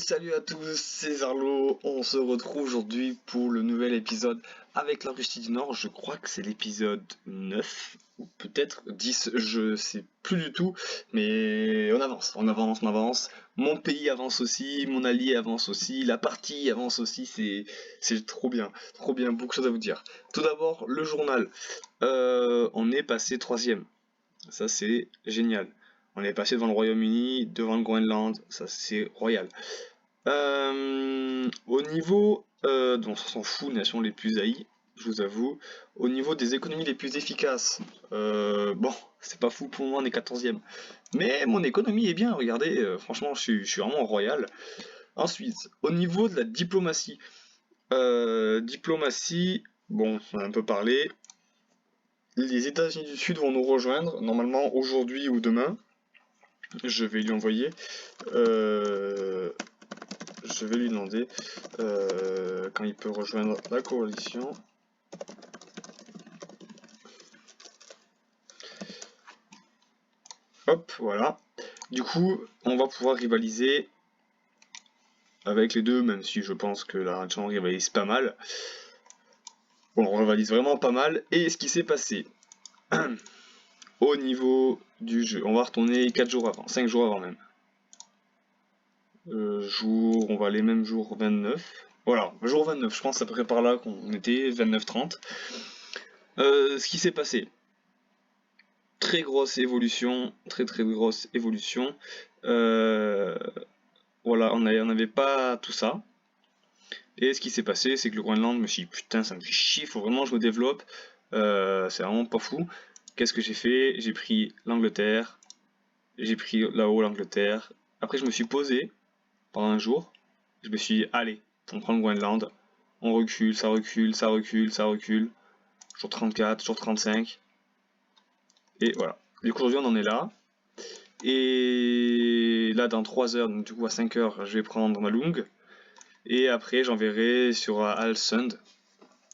Salut à tous, c'est Zarlo, on se retrouve aujourd'hui pour le nouvel épisode avec la Russie du Nord. Je crois que c'est l'épisode 9 ou peut-être 10, je sais plus du tout, mais on avance, on avance, on avance. Mon pays avance aussi, mon allié avance aussi, la partie avance aussi, c'est trop bien, beaucoup de choses à vous dire. Tout d'abord, le journal, on est passé troisième, ça c'est génial. On est passé devant le Royaume-Uni, devant le Groenland, ça c'est royal. Au niveau, on s'en fout, nation les plus haïes, je vous avoue. Au niveau des économies les plus efficaces, bon, c'est pas fou, pour moi on est 14e. Mais mon économie est bien, regardez, franchement je suis vraiment royal. Ensuite, au niveau de la diplomatie, bon, on a un peu parlé. Les États-Unis du Sud vont nous rejoindre, normalement aujourd'hui ou demain. Je vais lui envoyer. Je vais lui demander quand il peut rejoindre la coalition. Hop, voilà. Du coup, on va pouvoir rivaliser avec les deux, même si je pense que la Ranchan rivalise pas mal. Bon, on rivalise vraiment pas mal. Et ce qui s'est passé au niveau du jeu, on va retourner 4 jours avant, 5 jours avant même. On va aller même jour 29. Voilà, jour 29, je pense à peu près par là qu'on était, 29-30. Ce qui s'est passé, très grosse évolution, très grosse évolution. Voilà, on n'avait pas tout ça. Et ce qui s'est passé, c'est que le Groenland, je me suis dit, putain, ça me fait chier, faut vraiment que je me développe. C'est vraiment pas fou. Qu'est-ce que j'ai fait? J'ai pris l'Angleterre, j'ai pris là-haut l'Angleterre. Après, je me suis posé pendant un jour. Je me suis dit, allez, on prend le Groenland. On recule, ça recule, ça recule, ça recule. Jour 34, jour 35. Et voilà. Du coup, aujourd'hui, on en est là. Et là, dans 3 heures, donc du coup à 5 heures, je vais prendre Malung. Et après, j'enverrai sur Alsund.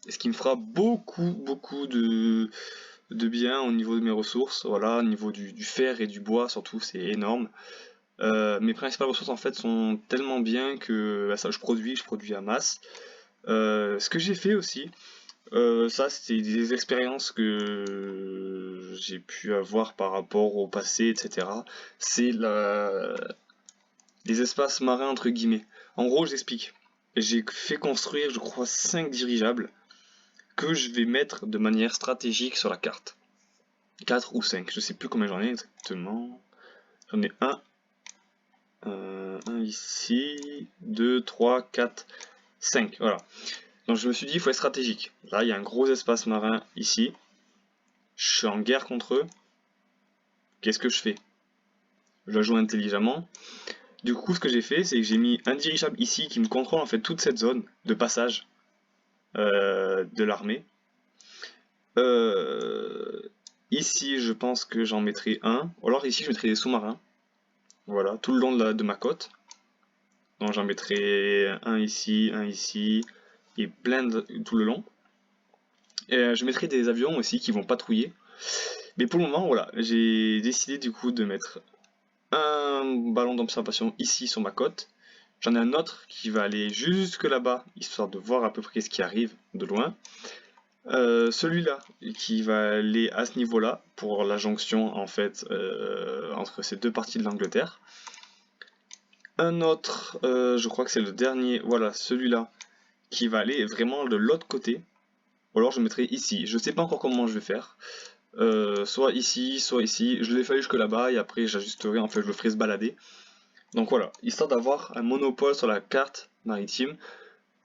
Ce qui me fera beaucoup de bien au niveau de mes ressources. Voilà, au niveau du fer et du bois, surtout, c'est énorme. Mes principales ressources, en fait, sont tellement bien que ça, je produis à masse. Ce que j'ai fait aussi, ça, c'était des expériences que j'ai pu avoir par rapport au passé, etc. C'est les espaces marins entre guillemets. En gros, j'explique. J'ai fait construire, je crois, 5 dirigeables que je vais mettre de manière stratégique sur la carte. 4 ou 5, je sais plus combien j'en ai exactement. J'en ai un ici, 2, 3, 4, 5, voilà. Donc je me suis dit, il faut être stratégique. Là, il y a un gros espace marin ici. Je suis en guerre contre eux. Qu'est-ce que je fais? Je la joue intelligemment. Du coup, ce que j'ai fait, c'est que j'ai mis un dirigeable ici qui me contrôle en fait toute cette zone de passage de l'armée. Ici, je pense que j'en mettrai un. Ou alors ici, je mettrai des sous-marins. Voilà, tout le long de ma côte. Donc j'en mettrai un ici, et plein tout le long. Et je mettrai des avions aussi qui vont patrouiller. Mais pour le moment, voilà, j'ai décidé du coup de mettre un ballon d'observation ici sur ma côte. J'en ai un autre qui va aller jusque là-bas, histoire de voir à peu près ce qui arrive de loin. Celui-là qui va aller à ce niveau-là pour la jonction en fait entre ces deux parties de l'Angleterre. Un autre, je crois que c'est le dernier, voilà, celui-là qui va aller vraiment de l'autre côté. Ou alors je mettrai ici. Je sais pas encore comment je vais faire. Soit ici, soit ici. Je l'ai fait jusque là-bas et après j'ajusterai, en fait je le ferai se balader. Donc voilà, histoire d'avoir un monopole sur la carte maritime.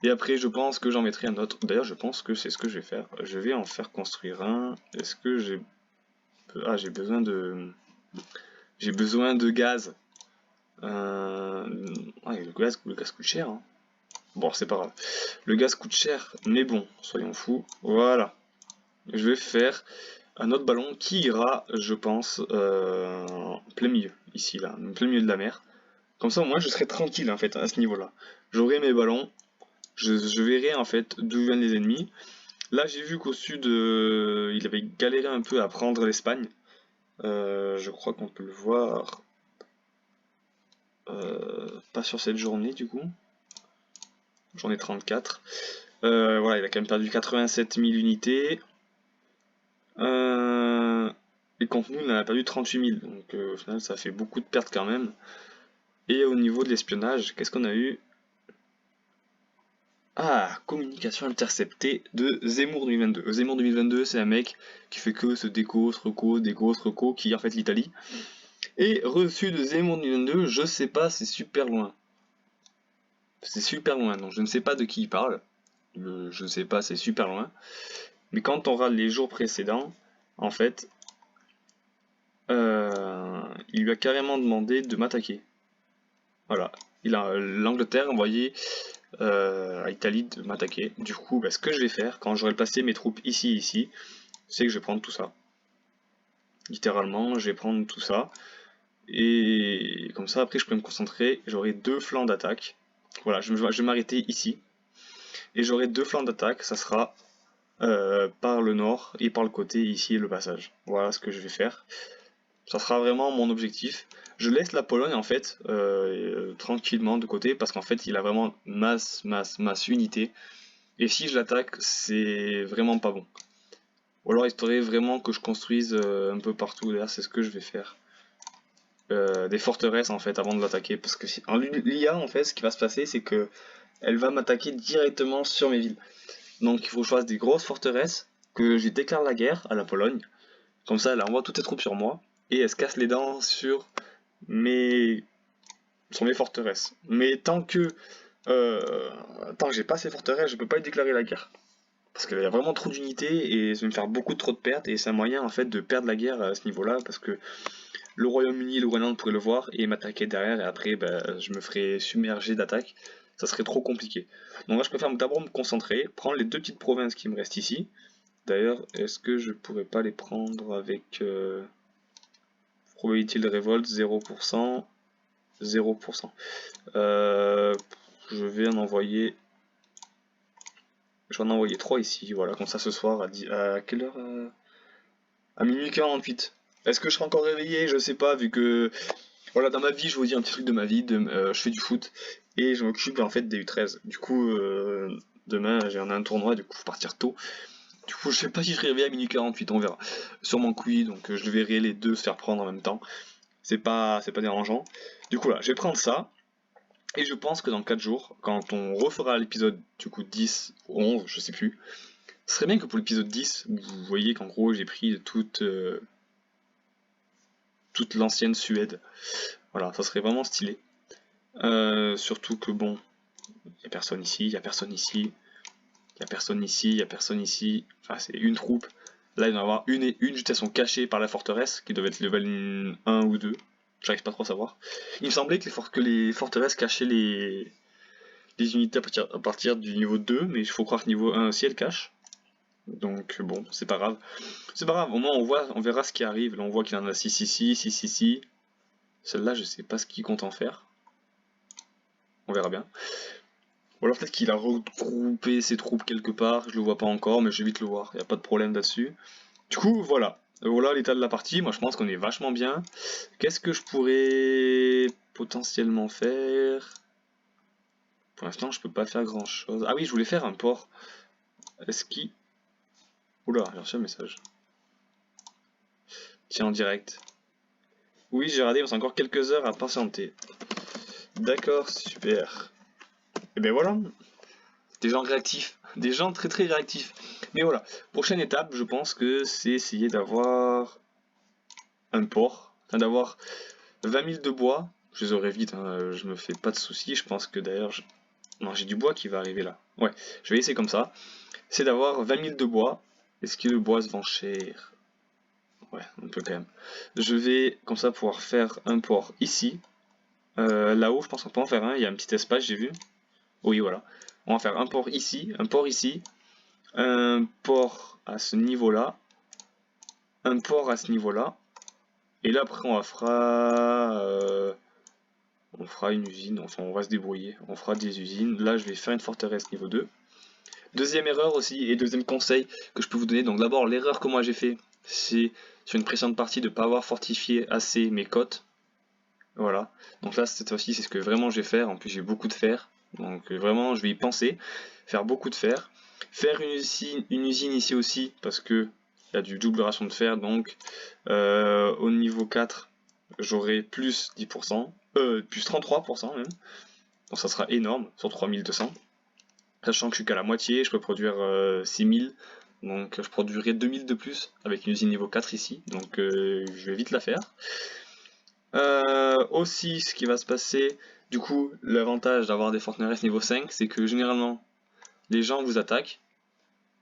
Et après je pense que j'en mettrai un autre. D'ailleurs je pense que c'est ce que je vais faire. Je vais en faire construire un. Est-ce que j'ai... Ah, j'ai besoin de... J'ai besoin de gaz. Ah, le gaz coûte cher. Hein. Bon, c'est pas grave. Le gaz coûte cher, mais bon, soyons fous. Voilà. Je vais faire un autre ballon qui ira, je pense, en plein milieu, ici, là, en plein milieu de la mer. Comme ça, moi, je serai tranquille, en fait, à ce niveau-là. J'aurai mes ballons, je verrai, en fait, d'où viennent les ennemis. Là, j'ai vu qu'au sud, il avait galéré un peu à prendre l'Espagne. Je crois qu'on peut le voir. pas sur cette journée du coup. Journée 34. Voilà, il a quand même perdu 87 000 unités. Et contre nous, il en a perdu 38 000. Donc au final, ça fait beaucoup de pertes quand même. Et au niveau de l'espionnage, qu'est-ce qu'on a eu? Ah, communication interceptée de Zemmour 2022. Zemmour 2022, c'est un mec qui fait que ce déco, ce reco, déco, ce reco, qui est en fait l'Italie. Et reçu de Zemmour 2022, je sais pas, c'est super loin. C'est super loin, donc je ne sais pas de qui il parle. Je ne sais pas, c'est super loin. Mais quand on regarde les jours précédents, en fait, il lui a carrément demandé de m'attaquer. Voilà. L'Angleterre a envoyé à l'Italie de m'attaquer. Du coup, ce que je vais faire, quand j'aurai placé mes troupes ici, c'est que je vais prendre tout ça. Littéralement, je vais prendre tout ça. Et comme ça, après, je peux me concentrer. J'aurai 2 flancs d'attaque. Voilà, je vais m'arrêter ici. Et j'aurai 2 flancs d'attaque. Ça sera par le nord et par le côté ici, le passage. Voilà ce que je vais faire. Ça sera vraiment mon objectif. Je laisse la Pologne en fait tranquillement de côté parce qu'en fait il a vraiment masse unité. Et si je l'attaque, c'est vraiment pas bon. Ou alors il faudrait vraiment que je construise un peu partout. D'ailleurs c'est ce que je vais faire. Des forteresses en fait avant de l'attaquer. Parce que en l'IA en fait ce qui va se passer c'est que elle va m'attaquer directement sur mes villes. Donc il faut que je fasse des grosses forteresses, que je déclare la guerre à la Pologne. Comme ça elle envoie toutes ses troupes sur moi. Et elle se casse les dents sur mes forteresses. Mais tant que j'ai pas ces forteresses, je peux pas lui déclarer la guerre. Parce qu'il y a vraiment trop d'unités et ça va me faire beaucoup trop de pertes et c'est un moyen en fait de perdre la guerre à ce niveau-là parce que le Royaume-Uni et le Groenland pourraient le voir et m'attaquer derrière et après je me ferais submerger d'attaques. Ça serait trop compliqué. Donc là je préfère d'abord me concentrer, prendre les 2 petites provinces qui me restent ici. D'ailleurs, est-ce que je pourrais pas les prendre avec probabilité de révolte 0%, 0%. Je vais en envoyer. Je vais en envoyer 3 ici, voilà, comme ça ce soir à quelle heure à minuit 48. Est-ce que je serai encore réveillé? Je sais pas, vu que voilà, dans ma vie, je vous dis un petit truc de ma vie, je fais du foot et je m'occupe en fait des U13. Du coup, demain j'ai un tournoi, du coup faut partir tôt. Du coup, je sais pas si je serai réveillé à minuit 48, on verra. Sûrement que oui, donc je verrai les deux se faire prendre en même temps. C'est pas dérangeant. Du coup là, je vais prendre ça. Et je pense que dans 4 jours, quand on refera l'épisode du coup 10 ou 11, je sais plus, ce serait bien que pour l'épisode 10, vous voyez qu'en gros j'ai pris toute l'ancienne Suède. Voilà, ça serait vraiment stylé. Surtout que bon, il y a personne ici, il y a personne ici, il y a personne ici, il y a personne ici. Enfin, c'est une troupe. Là, il va y en avoir une et une juste elles sont cachées par la forteresse, qui doivent être level 1 ou 2. J'arrive pas trop à savoir. Il me semblait que les forteresses cachaient les unités à partir du niveau 2, mais il faut croire que niveau 1 aussi elles cachent. Donc bon, c'est pas grave. C'est pas grave, au moins on verra ce qui arrive. Là on voit qu'il en a 6 ici, 6 ici. Celle-là je sais pas ce qu'il compte en faire. On verra bien. Ou alors peut-être qu'il a regroupé ses troupes quelque part, je le vois pas encore, mais je vais vite le voir, il n'y a pas de problème là-dessus. Du coup, voilà. Voilà l'état de la partie, moi je pense qu'on est vachement bien. Qu'est-ce que je pourrais potentiellement faire? Pour l'instant je peux pas faire grand chose. Ah oui, je voulais faire un port. Est-ce qu'il... Oula, j'ai reçu un message. Tiens, en direct. Oui, j'ai raté, il me reste encore quelques heures à patienter. D'accord, super. Et ben voilà. Des gens réactifs. Des gens très très réactifs. Mais voilà. Prochaine étape, je pense que c'est essayer d'avoir un port. Enfin, d'avoir 20 000 de bois. Je les aurai vite, hein, je me fais pas de soucis. Je pense que d'ailleurs... Non, j'ai du bois qui va arriver là. Ouais, je vais essayer comme ça. C'est d'avoir 20 000 de bois. Est-ce que le bois se vend cher? Ouais, on peut quand même. Je vais comme ça pouvoir faire un port ici. Là-haut, je pense qu'on peut en faire un. Il y a un petit espace, j'ai vu. Oui, voilà. On va faire un port ici, un port ici, un port à ce niveau-là, un port à ce niveau-là. Et là, après, on fera une usine. Enfin, on va se débrouiller. On fera des usines. Là, je vais faire une forteresse niveau 2. Deuxième erreur aussi, et deuxième conseil que je peux vous donner. Donc d'abord, l'erreur que moi j'ai fait, c'est sur une précédente partie de ne pas avoir fortifié assez mes côtes. Voilà. Donc là, cette fois-ci, c'est ce que vraiment je vais faire. En plus, j'ai beaucoup de fer. Donc vraiment, je vais y penser. Faire beaucoup de fer. Faire une usine ici aussi, parce que il y a du double ration de fer. Donc au niveau 4, j'aurai plus 10%. Plus 33% même. Donc ça sera énorme sur 3200. Sachant que je suis qu'à la moitié, je peux produire 6000. Donc je produirai 2000 de plus avec une usine niveau 4 ici. Donc je vais vite la faire. Aussi, ce qui va se passer, du coup, l'avantage d'avoir des Fortnite niveau 5, c'est que généralement, les gens vous attaquent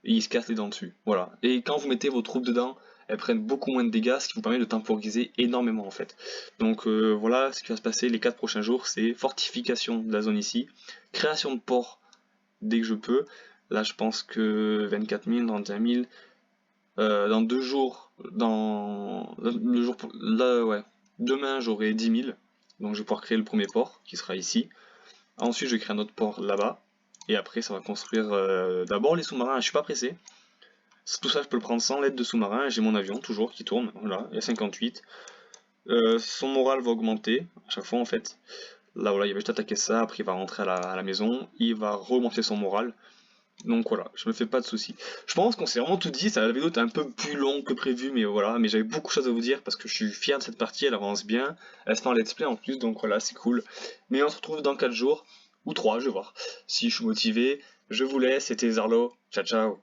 et ils se cassent les dents dessus. Voilà. Et quand vous mettez vos troupes dedans, elles prennent beaucoup moins de dégâts, ce qui vous permet de temporiser énormément en fait. Donc voilà ce qui va se passer les 4 prochains jours, c'est fortification de la zone ici, création de ports dès que je peux. Là, je pense que 24 000, 31 000, dans 2 jours, dans le jour, là, ouais, demain j'aurai 10 000, donc je vais pouvoir créer le premier port qui sera ici. Ensuite, je vais créer un autre port là-bas, et après, ça va construire d'abord les sous-marins. Je suis pas pressé. Tout ça, je peux le prendre sans l'aide de sous-marin. J'ai mon avion toujours qui tourne. Voilà, il y a 58. Son moral va augmenter à chaque fois en fait. Là, voilà, il va juste attaquer ça. Après, il va rentrer à la maison. Il va remonter son moral. Donc voilà, je me fais pas de soucis. Je pense qu'on s'est vraiment tout dit, la vidéo était un peu plus longue que prévu, mais voilà, mais j'avais beaucoup de choses à vous dire parce que je suis fier de cette partie, elle avance bien, elle se fait en let's play en plus, donc voilà, c'est cool. Mais on se retrouve dans 4 jours, ou 3, je vais voir. Si je suis motivé, je vous laisse, c'était Zarlo, ciao ciao.